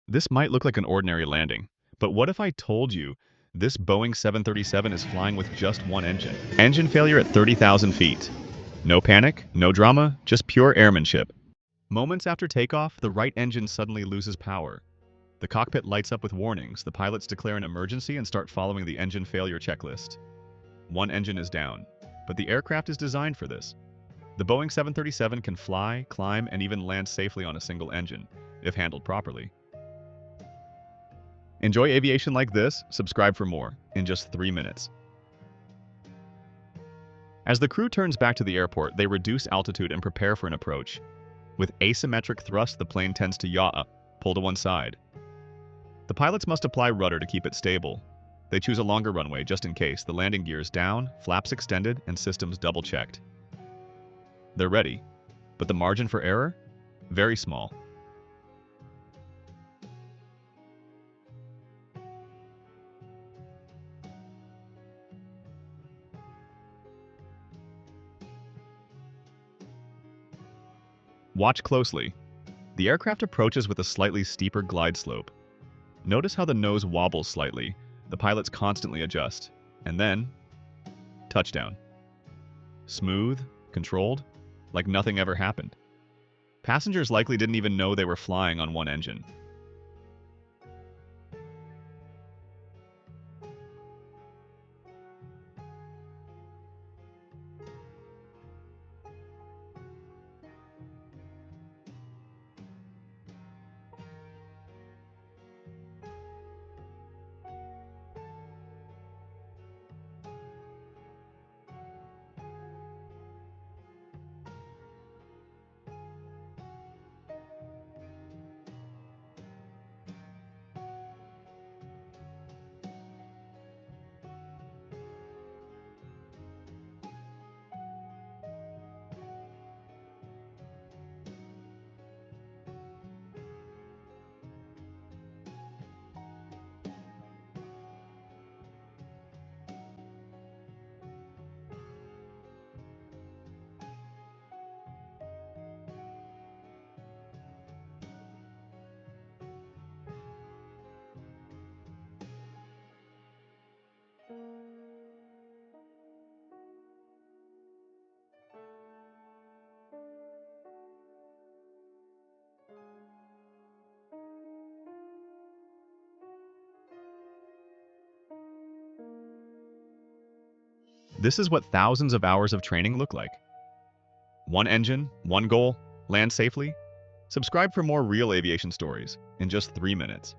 This might look like an ordinary landing, but what if I told you this Boeing 737 is flying with just one engine? Engine failure at 30,000 feet. No panic, no drama, just pure airmanship. Moments after takeoff, the right engine suddenly loses power. The cockpit lights up with warnings, the pilots declare an emergency and start following the engine failure checklist. One engine is down, but the aircraft is designed for this. The Boeing 737 can fly, climb, and even land safely on a single engine, if handled properly. Enjoy aviation like this? Subscribe for more in just 3 minutes. As the crew turns back to the airport, they reduce altitude and prepare for an approach. With asymmetric thrust, the plane tends to yaw up, pull to one side. The pilots must apply rudder to keep it stable. They choose a longer runway just in case, the landing gears down, flaps extended, and systems double-checked. They're ready, but the margin for error? Very small. Watch closely. The aircraft approaches with a slightly steeper glide slope. Notice how the nose wobbles slightly. The pilots constantly adjust. And then, touchdown. Smooth, controlled, like nothing ever happened. Passengers likely didn't even know they were flying on one engine. This is what thousands of hours of training look like. One engine, one goal, land safely. Subscribe for more real aviation stories in just 3 minutes.